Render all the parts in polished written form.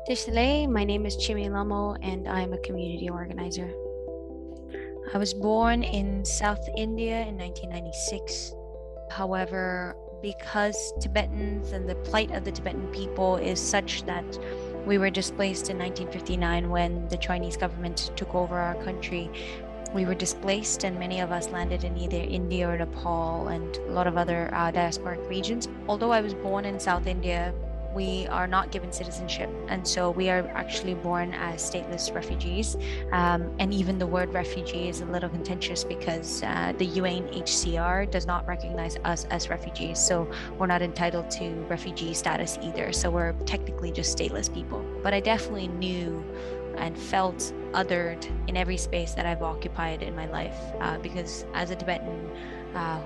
Tishlay, my name is Chemi Lhamo and I'm a community organizer. I was born in South India in 1996. However, because Tibetans and the plight of the Tibetan people is such that we were displaced in 1959 when the Chinese government took over our country. We were displaced, and many of us landed in either India or Nepal and a lot of other diasporic regions. Although I was born in South India, we are not given citizenship. And so we are actually born as stateless refugees. And even the word refugee is a little contentious because the UNHCR does not recognize us as refugees. So we're not entitled to refugee status either. So we're technically just stateless people. But I definitely knew and felt othered in every space that I've occupied in my life because as a Tibetan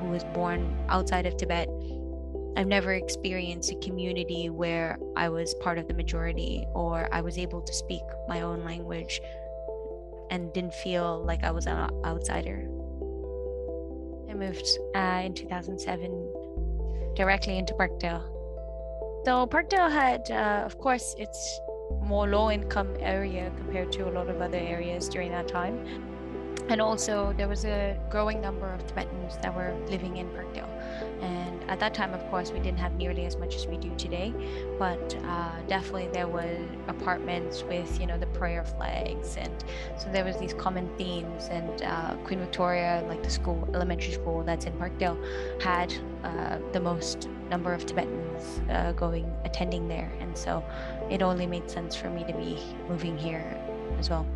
who was born outside of Tibet, I've never experienced a community where I was part of the majority or I was able to speak my own language and didn't feel like I was an outsider. I moved in 2007 directly into Parkdale. So Parkdale had, of course, it's more low-income area compared to a lot of other areas during that time. And also there was a growing number of Tibetans that were living in Parkdale. And at that time, of course, we didn't have nearly as much as we do today, but definitely there were apartments with, the prayer flags. And so there was these common themes. And Queen Victoria, like the school, elementary school that's in Parkdale, had the most number of Tibetans attending there. And so it only made sense for me to be moving here as well.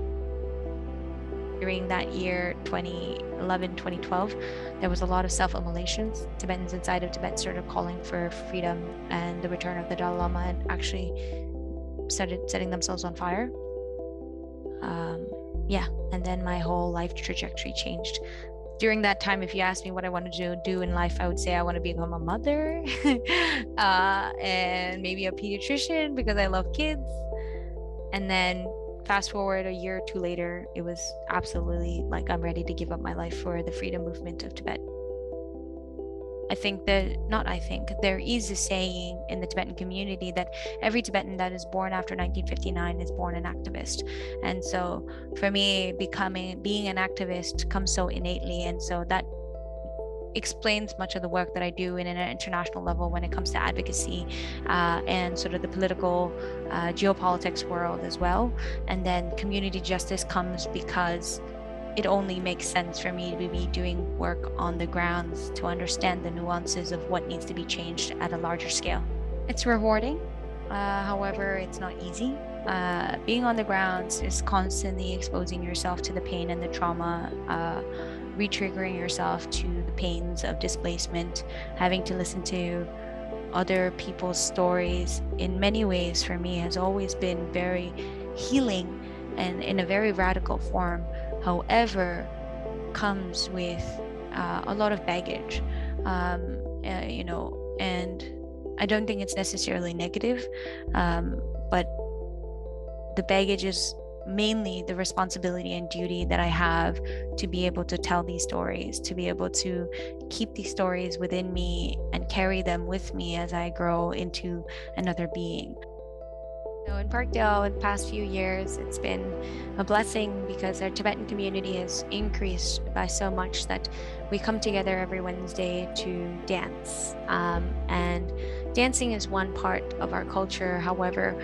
During that year, 2011, 2012, there was a lot of self-immolations. Tibetans inside of Tibet started calling for freedom and the return of the Dalai Lama and actually started setting themselves on fire. And then my whole life trajectory changed. During that time, if you asked me what I wanted to do in life, I would say I want to become a mother and maybe a pediatrician because I love kids. And then fast forward a year or two later, it was absolutely like I'm ready to give up my life for the freedom movement of Tibet. There is a saying in the Tibetan community that every Tibetan that is born after 1959 is born an activist. And so for me, being an activist comes so innately. And so that explains much of the work that I do in an international level when it comes to advocacy and sort of the political geopolitics world as well. And then community justice comes because it only makes sense for me to be doing work on the grounds to understand the nuances of what needs to be changed at a larger scale. It's rewarding. However, it's not easy. Being on the grounds is constantly exposing yourself to the pain and the trauma, re-triggering yourself to the pains of displacement, having to listen to other people's stories in many ways for me has always been very healing and in a very radical form. However, comes with a lot of baggage, and I don't think it's necessarily negative, but the baggage is mainly the responsibility and duty that I have to be able to tell these stories, to be able to keep these stories within me and carry them with me as I grow into another being. So in Parkdale, in the past few years, it's been a blessing because our Tibetan community has increased by so much that we come together every Wednesday to dance. And dancing is one part of our culture. However,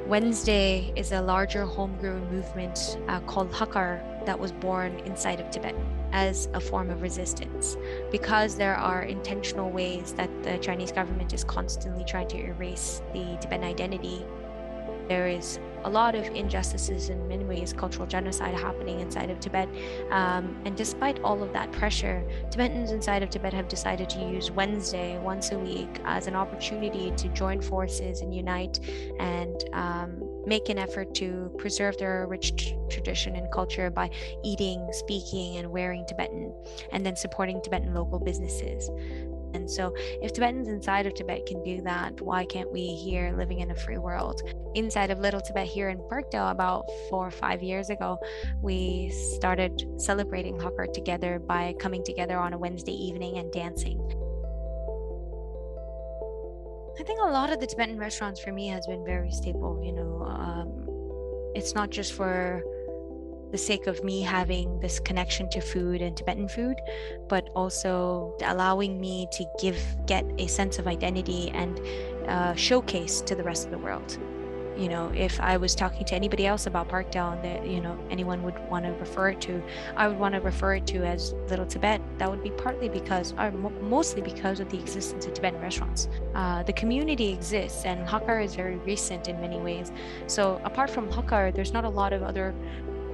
Wednesday is a larger homegrown movement called Hakar that was born inside of Tibet as a form of resistance, because there are intentional ways that the Chinese government is constantly trying to erase the Tibetan identity. There is a lot of injustices, in many ways cultural genocide happening inside of Tibet, and despite all of that pressure, Tibetans inside of Tibet have decided to use Wednesday once a week as an opportunity to join forces and unite and make an effort to preserve their rich tradition and culture by eating, speaking, and wearing Tibetan, and then supporting Tibetan local businesses. And so if Tibetans inside of Tibet can do that, why can't we here living in a free world? Inside of Little Tibet here in Parkdale, about 4 or 5 years ago, we started celebrating Hakar together by coming together on a Wednesday evening and dancing. I think a lot of the Tibetan restaurants for me has been very stable. It's not just for the sake of me having this connection to food and Tibetan food, but also allowing me to get a sense of identity and showcase to the rest of the world. If I was talking to anybody else about Parkdale and that, anyone would want to refer it to, I would want to refer it to as Little Tibet. That would be partly because, or mostly because of the existence of Tibetan restaurants. The community exists, and Hakar is very recent in many ways. So apart from Hakar, there's not a lot of other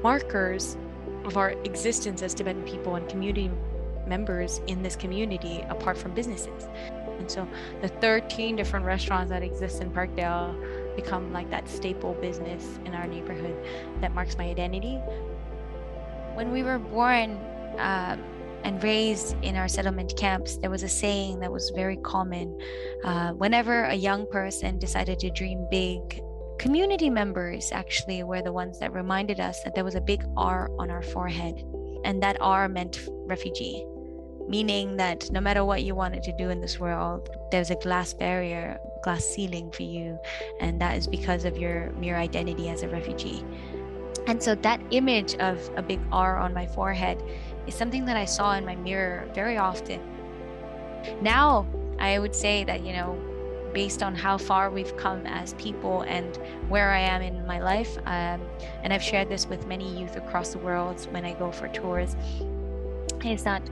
markers of our existence as Tibetan people and community members in this community apart from businesses. And so the 13 different restaurants that exist in Parkdale become like that staple business in our neighborhood that marks my identity. When we were born and raised in our settlement camps, there was a saying that was very common. Whenever a young person decided to dream big, community members actually were the ones that reminded us that there was a big R on our forehead, and that R meant refugee, meaning that no matter what you wanted to do in this world, there's a glass barrier, glass ceiling for you, and that is because of your mere identity as a refugee. And so that image of a big R on my forehead is something that I saw in my mirror very often. Now, I would say that, based on how far we've come as people and where I am in my life, and I've shared this with many youth across the world when I go for tours, is that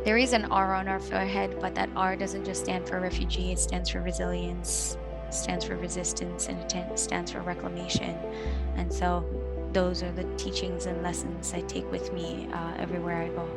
there is an R on our forehead, but that R doesn't just stand for refugee, it stands for resilience, it stands for resistance, and it stands for reclamation. And so those are the teachings and lessons I take with me everywhere I go.